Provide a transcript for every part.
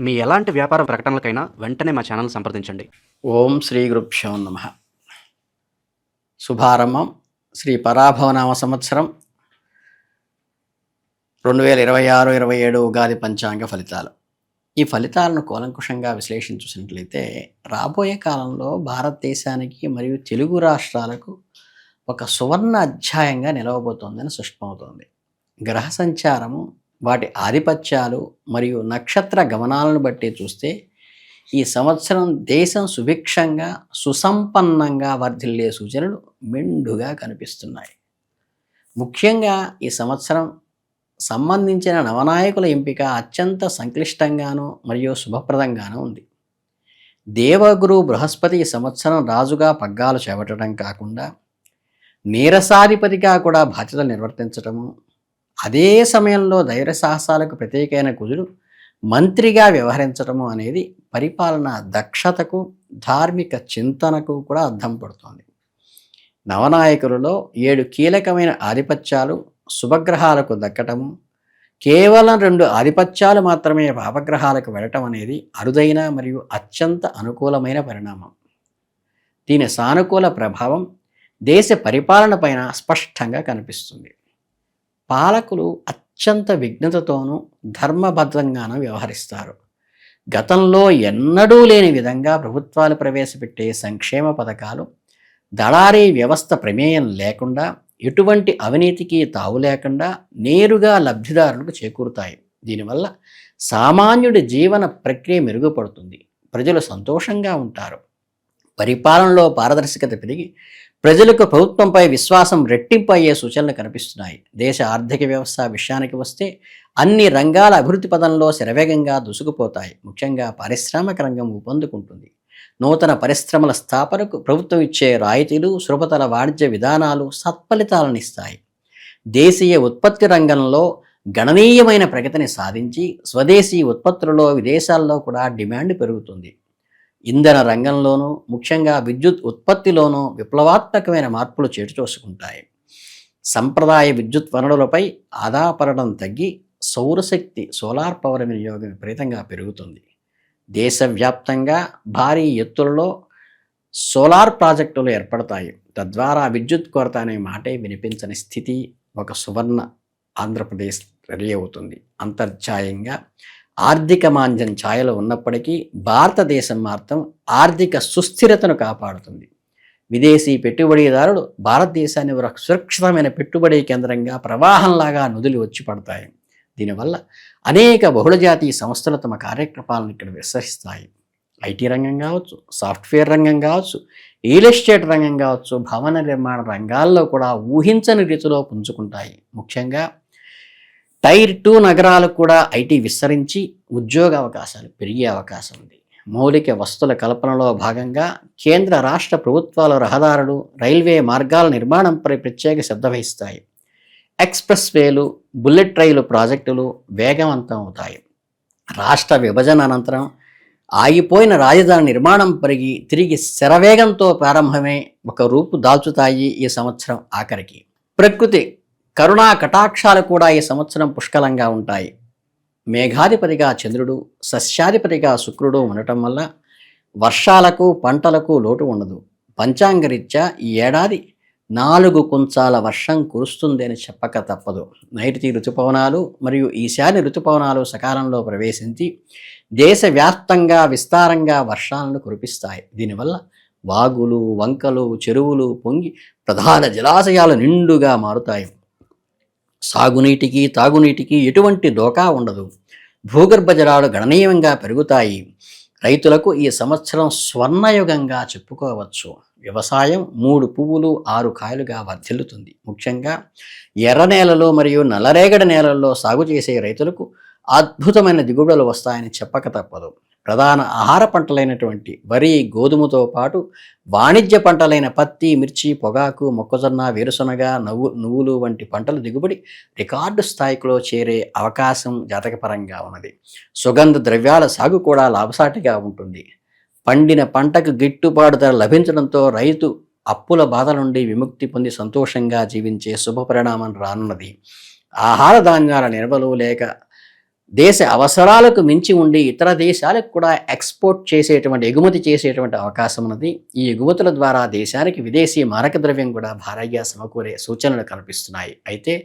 మీ ఎలాంటి వ్యాపార ప్రకటనలకైనా వెంటనే మా ఛానల్ సంప్రదించండి. ఓం శ్రీ గురుభ్యో నమ. శుభారంభం. శ్రీ పరాభవనామ సంవత్సరం 2026-27 ఉగాది పంచాంగ ఫలితాలు. ఈ ఫలితాలను కూలంకుషంగా విశ్లేషించుసినట్లయితే రాబోయే కాలంలో భారతదేశానికి మరియు తెలుగు రాష్ట్రాలకు ఒక సువర్ణ అధ్యాయంగా నిలవబోతోందని స్పష్టమవుతోంది. గ్రహ సంచారము, వాటి ఆధిపత్యాలు మరియు నక్షత్ర గమనాలను బట్టి చూస్తే ఈ సంవత్సరం దేశం సుభిక్షంగా సుసంపన్నంగా వర్ధిల్లే సూచనలు మెండుగా కనిపిస్తున్నాయి. ముఖ్యంగా ఈ సంవత్సరం సంబంధించిన నవనాయకుల ఎంపిక అత్యంత సంక్లిష్టంగానూ మరియు శుభప్రదంగానూ ఉంది. దేవగురు బృహస్పతి ఈ సంవత్సరం రాజుగా పగ్గాలు చేపట్టడం కాకుండా నీరసాధిపతిగా కూడా బాధ్యతలు నిర్వర్తించటము, అదే సమయంలో ధైర్య సాహసాలకు ప్రత్యేకమైన కుజుడు మంత్రిగా వ్యవహరించటము అనేది పరిపాలన దక్షతకు, ధార్మిక చింతనకు కూడా అద్దం పడుతోంది. నవనాయకులలో 7 కీలకమైన ఆధిపత్యాలు శుభగ్రహాలకు దక్కటము, కేవలం 2 ఆధిపత్యాలు మాత్రమే పాపగ్రహాలకు వెళ్ళటం అనేది అరుదైన మరియు అత్యంత అనుకూలమైన పరిణామం. దీని సానుకూల ప్రభావం దేశ పరిపాలన పైన స్పష్టంగా కనిపిస్తుంది. పాలకులు అత్యంత విఘ్నతతోనూ ధర్మబద్ధంగానూ వ్యవహరిస్తారు. గతంలో ఎన్నడూ లేని విధంగా ప్రభుత్వాలు ప్రవేశపెట్టే సంక్షేమ పథకాలు దళారీ వ్యవస్థ ప్రమేయం లేకుండా, ఎటువంటి అవినీతికి తావు లేకుండా నేరుగా లబ్ధిదారులకు చేకూరుతాయి. దీనివల్ల సామాన్యుడి జీవన ప్రక్రియ మెరుగుపడుతుంది. ప్రజలు సంతోషంగా ఉంటారు. పరిపాలనలో పారదర్శకత పెరిగి ప్రజలకు ప్రభుత్వంపై విశ్వాసం రెట్టింపు అయ్యే సూచనలు కనిపిస్తున్నాయి. దేశ ఆర్థిక వ్యవస్థ విషయానికి వస్తే అన్ని రంగాల అభివృద్ధి పదంలో శరవేగంగా దూసుకుపోతాయి. ముఖ్యంగా పారిశ్రామిక రంగం ఊపందుకుంటుంది. నూతన పరిశ్రమల స్థాపనకు ప్రభుత్వం ఇచ్చే రాయితీలు, సులభతర వాణిజ్య విధానాలు సత్ఫలితాలను ఇస్తాయి. దేశీయ ఉత్పత్తి రంగంలో గణనీయమైన ప్రగతిని సాధించి స్వదేశీ ఉత్పత్తులలో విదేశాల్లో కూడా డిమాండ్ పెరుగుతుంది. ఇంధన రంగంలోనూ, ముఖ్యంగా విద్యుత్ ఉత్పత్తిలోనూ విప్లవాత్మకమైన మార్పులు చేటుచూసుకుంటాయి. సంప్రదాయ విద్యుత్ వనరులపై ఆధారపడడం తగ్గి సౌరశక్తి, సోలార్ పవర్ వినియోగం విపరీతంగా పెరుగుతుంది. దేశవ్యాప్తంగా భారీ ఎత్తులలో సోలార్ ప్రాజెక్టులు ఏర్పడతాయి. తద్వారా విద్యుత్ కొరత అనే మాటే వినిపించని స్థితి ఒక సువర్ణ ఆంధ్రప్రదేశ్ రెడీ అవుతుంది. అంతర్జాతీయంగా ఆర్థిక మాంద్యం ఛాయలో ఉన్నప్పటికీ భారతదేశం మాత్రం ఆర్థిక సుస్థిరతను కాపాడుతుంది. విదేశీ పెట్టుబడిదారులు భారతదేశాన్ని ఒక సురక్షితమైన పెట్టుబడి కేంద్రంగా ప్రవాహంలాగా నుదిలి వచ్చి పడతాయి. దీనివల్ల అనేక బహుళజాతీయ సంస్థలు తమ కార్యక్రమాలను ఇక్కడ విస్తరిస్తాయి. ఐటీ రంగం కావచ్చు, సాఫ్ట్వేర్ రంగం కావచ్చు, రియల్ ఎస్టేట్ రంగం కావచ్చు, భవన నిర్మాణ రంగాల్లో కూడా ఊహించని రీతిలో పుంజుకుంటాయి. ముఖ్యంగా టైర్ 2 నగరాలకు కూడా ఐటీ విస్తరించి ఉద్యోగ అవకాశాలు పెరిగే అవకాశం ఉంది. మౌలిక వస్తువుల కల్పనలో భాగంగా కేంద్ర రాష్ట్ర ప్రభుత్వాలు రహదారులు, రైల్వే మార్గాల నిర్మాణంపై ప్రత్యేక శ్రద్ధ వహిస్తాయి. ఎక్స్ప్రెస్ వేలు, బుల్లెట్ రైలు ప్రాజెక్టులు వేగవంతం అవుతాయి. రాష్ట్ర విభజన అనంతరం ఆగిపోయిన రాజధాని నిర్మాణం పెరిగి తిరిగి శరవేగంతో ప్రారంభమై ఒక రూపు దాల్చుతాయి. ఈ సంవత్సరం ఆఖరికి ప్రకృతి కరుణా కటాక్షాలు కూడా ఈ సంవత్సరం పుష్కలంగా ఉంటాయి. మేఘాధిపతిగా చంద్రుడు, సస్యాధిపతిగా శుక్రుడు ఉండటం వల్ల వర్షాలకు, పంటలకు లోటు ఉండదు. పంచాంగరీత్యా ఈ ఏడాది 4 కుంచాల వర్షం కురుస్తుంది అని చెప్పక తప్పదు. నైరుతి ఋతుపవనాలు మరియు ఈశాన్య ఋతుపవనాలు సకాలంలో ప్రవేశించి దేశవ్యాప్తంగా విస్తారంగా వర్షాలను కురిపిస్తాయి. దీనివల్ల వాగులు, వంకలు, చెరువులు పొంగి ప్రధాన జలాశయాలు నిండుగా మారుతాయి. సాగునీటికి, తాగునీటికి ఎటువంటి డోకా ఉండదు. భూగర్భ జలాలు గణనీయంగా పెరుగుతాయి. రైతులకు ఈ సంవత్సరం స్వర్ణయుగంగా చెప్పుకోవచ్చు. వ్యవసాయం 3 పువ్వులు 6 కాయలుగా వర్ధిల్లుతుంది. ముఖ్యంగా ఎర్ర నేలలు మరియు నల్లరేగడి నేలల్లో సాగు చేసే రైతులకు అద్భుతమైన దిగుబడులు వస్తాయని చెప్పక తప్పదు. ప్రధాన ఆహార పంటలైనటువంటి వరి, గోధుమతో పాటు వాణిజ్య పంటలైన పత్తి, మిర్చి, పొగాకు, మొక్కజొన్న, వేరుశనగ, నువ్వులు వంటి పంటల దిగుబడి రికార్డు స్థాయిలో చేరే అవకాశం జాతకపరంగా ఉన్నది. సుగంధ ద్రవ్యాల సాగు కూడా లాభసాటిగా ఉంటుంది. పండిన పంటకు గిట్టుబాటు ధర లభించడంతో రైతు అప్పుల బాధ నుండి విముక్తి పొంది సంతోషంగా జీవించే శుభ పరిణామం రానున్నది. ఆహార ధాన్యాల నిల్వలు లేక దేశ అవసరాలకు మించి ఉండి ఇతర దేశాలకు కూడా ఎగుమతి చేసేటువంటి అవకాశం ఉన్నది. ఈ ఎగుమతుల ద్వారా దేశానికి విదేశీ మారక ద్రవ్యం కూడా భారీగా సమకూరే సూచనలు కనిపిస్తున్నాయి. అయితే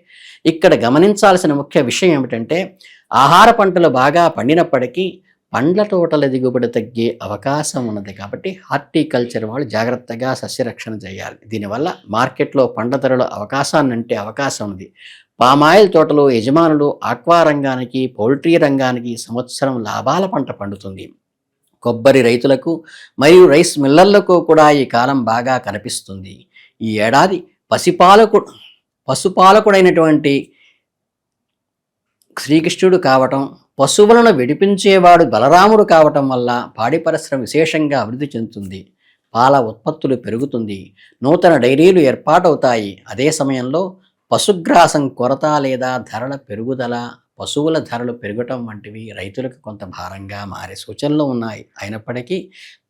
ఇక్కడ గమనించాల్సిన ముఖ్య విషయం ఏమిటంటే, ఆహార పంటలు బాగా పండినప్పటికీ పండ్ల తోటల దిగుబడి తగ్గే అవకాశం ఉన్నది. కాబట్టి హార్టికల్చర్ వాళ్ళు జాగ్రత్తగా సస్యరక్షణ చేయాలి. దీనివల్ల మార్కెట్లో పండ్ల ధరల అవకాశం ఉంది. పామాయిల్ తోటలు యజమానులు ఆక్వా రంగానికి, పౌల్ట్రీ రంగానికి సంవత్సరం లాభాల పంట పండుతుంది. కొబ్బరి రైతులకు మరియు రైస్ మిల్లర్లకు కూడా ఈ కాలం బాగా కనిపిస్తుంది. ఈ ఏడాది పశుపాలకుడైనటువంటి శ్రీకృష్ణుడు కావటం, పశువులను విడిపించేవాడు బలరాముడు కావటం వల్ల పాడి పరిశ్రమ విశేషంగా అభివృద్ధి చెందుతుంది. పాల ఉత్పత్తులు పెరుగుతుంది. నూతన డైరీలు ఏర్పాటవుతాయి. అదే సమయంలో పశుగ్రాసం కొరత లేదా ధరల పెరుగుదల, పశువుల ధరలు పెరగటం వంటివి రైతులకు కొంత భారంగా మారే సూచనలు ఉన్నాయి. అయినప్పటికీ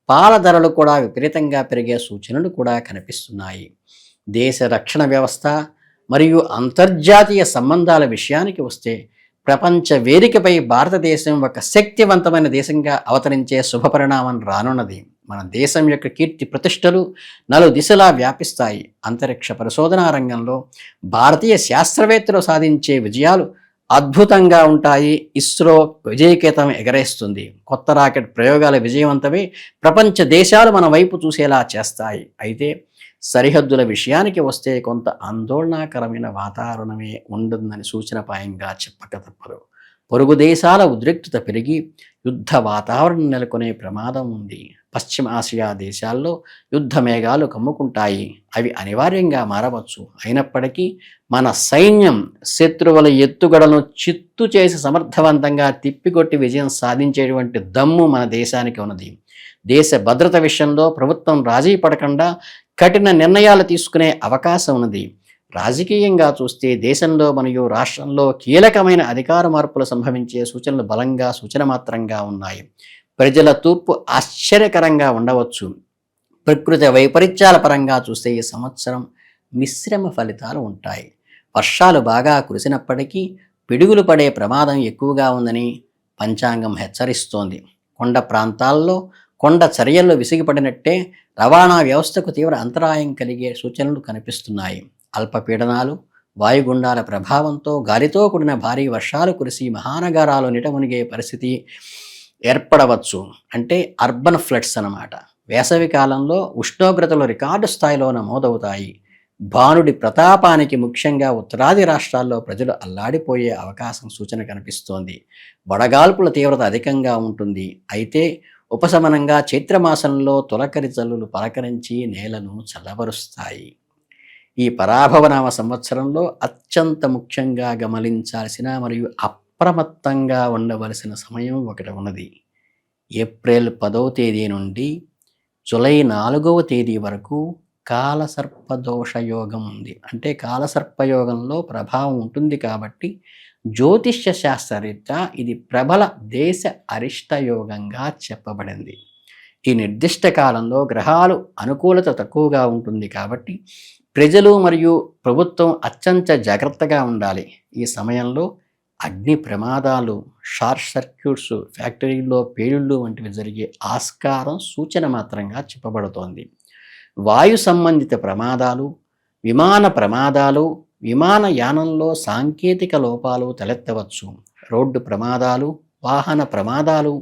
పాల ధరలు కూడా విపరీతంగా పెరిగే సూచనలు కూడా కనిపిస్తున్నాయి. దేశ రక్షణ వ్యవస్థ మరియు అంతర్జాతీయ సంబంధాల విషయానికి వస్తే, ప్రపంచ వేదికపై భారతదేశం ఒక శక్తివంతమైన దేశంగా అవతరించే శుభపరిణామం రానున్నది. మన దేశం యొక్క కీర్తి ప్రతిష్టలు నలుదిశలా వ్యాపిస్తాయి. అంతరిక్ష పరిశోధనా రంగంలో భారతీయ శాస్త్రవేత్తలు సాధించే విజయాలు అద్భుతంగా ఉంటాయి. ఇస్రో విజయకేతం ఎగరేస్తుంది. కొత్త రాకెట్ ప్రయోగాల విజయవంతమే ప్రపంచ దేశాలు మన వైపు చూసేలా చేస్తాయి. అయితే సరిహద్దుల విషయానికి వస్తే కొంత ఆందోళనకరమైన వాతావరణమే ఉంటుందని సూచనపాయంగా చెప్పక తప్పదు. పొరుగు దేశాల ఉద్రిక్తత పెరిగి యుద్ధ వాతావరణం నెలకొనే ప్రమాదం ఉంది. పశ్చిమ ఆసియా దేశాల్లో యుద్ధ మేఘాలు కమ్ముకుంటాయి. అవి అనివార్యంగా మారవచ్చు. అయినప్పటికీ మన సైన్యం శత్రువుల ఎత్తుగడను చిత్తు చేసి సమర్థవంతంగా తిప్పికొట్టి విజయం సాధించేటువంటి దమ్ము మన దేశానికి ఉన్నది. దేశ భద్రత విషయంలో ప్రభుత్వం రాజీ పడకుండా కఠిన నిర్ణయాలు తీసుకునే అవకాశం ఉన్నది. రాజకీయంగా చూస్తే దేశంలో మరియు రాష్ట్రంలో కీలకమైన అధికార మార్పులు సంభవించే సూచనలు బలంగా సూచన మాత్రంగా ఉన్నాయి. ప్రజల తూర్పు ఆశ్చర్యకరంగా ఉండవచ్చు. ప్రకృతి వైపరీత్యాల పరంగా చూస్తే ఈ సంవత్సరం మిశ్రమ ఫలితాలు ఉంటాయి. వర్షాలు బాగా కురిసినప్పటికీ పిడుగులు పడే ప్రమాదం ఎక్కువగా ఉందని పంచాంగం హెచ్చరిస్తోంది. కొండ ప్రాంతాల్లో కొండ చర్యల్లో విసిగిపడినట్టే రవాణా వ్యవస్థకు తీవ్ర అంతరాయం కలిగే సూచనలు కనిపిస్తున్నాయి. అల్పపీడనాలు, వాయుగుండాల ప్రభావంతో గాలితో కూడిన భారీ వర్షాలు కురిసి మహానగరాలు నిటమునిగే పరిస్థితి ఏర్పడవచ్చు. అంటే అర్బన్ ఫ్లడ్స్ అన్నమాట. వేసవి కాలంలో ఉష్ణోగ్రతలు రికార్డు స్థాయిలో నమోదవుతాయి. భానుడి ప్రతాపానికి ముఖ్యంగా ఉత్తరాది రాష్ట్రాల్లో ప్రజలు అల్లాడిపోయే అవకాశం సూచన కనిపిస్తోంది. వడగాల్పుల తీవ్రత అధికంగా ఉంటుంది. అయితే ఉపశమనంగా చైత్రమాసంలో తొలకరి జల్లులు పలకరించి నేలను చల్లబరుస్తాయి. ఈ పరాభవనామ సంవత్సరంలో అత్యంత ముఖ్యంగా గమనించాల్సిన మరియు అప్రమత్తంగా ఉండవలసిన సమయం ఒకటి ఉన్నది. ఏప్రిల్ 10వ తేదీ నుండి జూలై 4వ తేదీ వరకు కాలసర్పదోష యోగం ఉంది. అంటే కాలసర్పయోగంలో ప్రభావం ఉంటుంది కాబట్టి జ్యోతిష్య శాస్త్రరీత్యా ఇది ప్రబల దేశ అరిష్ట యోగంగా చెప్పబడింది. ఈ నిర్దిష్ట కాలంలో గ్రహాలు అనుకూలత తక్కువగా ఉంటుంది కాబట్టి ప్రజలు మరియు ప్రభుత్వం అత్యంత జాగ్రత్తగా ఉండాలి. ఈ సమయంలో అగ్ని ప్రమాదాలు, షార్ట్ సర్క్యూట్స్, ఫ్యాక్టరీల్లో పేలుళ్ళు వంటివి జరిగే ఆస్కారం సూచన మాత్రంగా చెప్పబడుతోంది. వాయు సంబంధిత ప్రమాదాలు, విమాన ప్రమాదాలు, విమానయానంలో సాంకేతిక లోపాలు తలెత్తవచ్చు. రోడ్డు ప్రమాదాలు, వాహన ప్రమాదాలు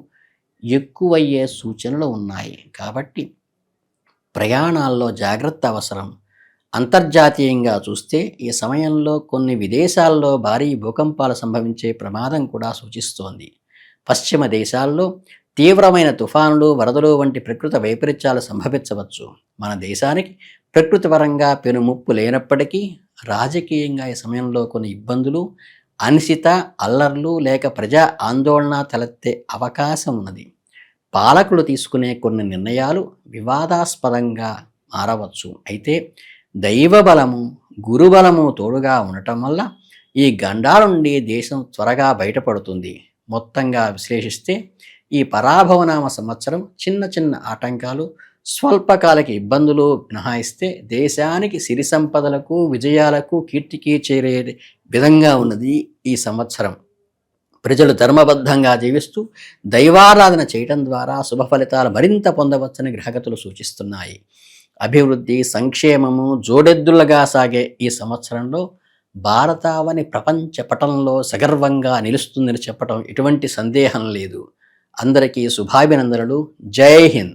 ఎక్కువయ్యే సూచనలు ఉన్నాయి. కాబట్టి ప్రయాణాల్లో జాగ్రత్త అవసరం. అంతర్జాతీయంగా చూస్తే ఈ సమయంలో కొన్ని విదేశాల్లో భారీ భూకంపాలు సంభవించే ప్రమాదం కూడా సూచిస్తోంది. పశ్చిమ దేశాల్లో తీవ్రమైన తుఫానులు, వరదలు వంటి ప్రకృతి వైపరీత్యాలు సంభవించవచ్చు. మన దేశానికి ప్రకృతి పరంగా పెను ముప్పు లేనప్పటికీ రాజకీయంగా ఈ సమయంలో కొన్ని ఇబ్బందులు, అనిశ్చిత, అల్లర్లు లేక ప్రజా ఆందోళన తలెత్తే అవకాశం ఉన్నది. పాలకులు తీసుకునే కొన్ని నిర్ణయాలు వివాదాస్పదంగా మారవచ్చు. అయితే దైవబలము, గురుబలము తోడుగా ఉండటం వల్ల ఈ గండాల నుండి దేశం త్వరగా బయటపడుతుంది. మొత్తంగా విశ్లేషిస్తే ఈ పరాభవనామ సంవత్సరం చిన్న చిన్న ఆటంకాలు, స్వల్పకాలిక ఇబ్బందులు మినహాయిస్తే దేశానికి సిరి సంపదలకు, విజయాలకు, కీర్తికి చేరే విధంగా ఉన్నది ఈ సంవత్సరం. ప్రజలు ధర్మబద్ధంగా జీవిస్తూ దైవారాధన చేయటం ద్వారా శుభ ఫలితాలు మరింత పొందవచ్చని గ్రహగతులు సూచిస్తున్నాయి. అభివృద్ధి, సంక్షేమము జోడెద్దులుగా సాగే ఈ సంవత్సరంలో భారతావని ప్రపంచ పటంలో సగర్వంగా నిలుస్తుందని చెప్పడం ఎటువంటి సందేహం లేదు. అందరికీ శుభాభినందనలు. జై హింద్.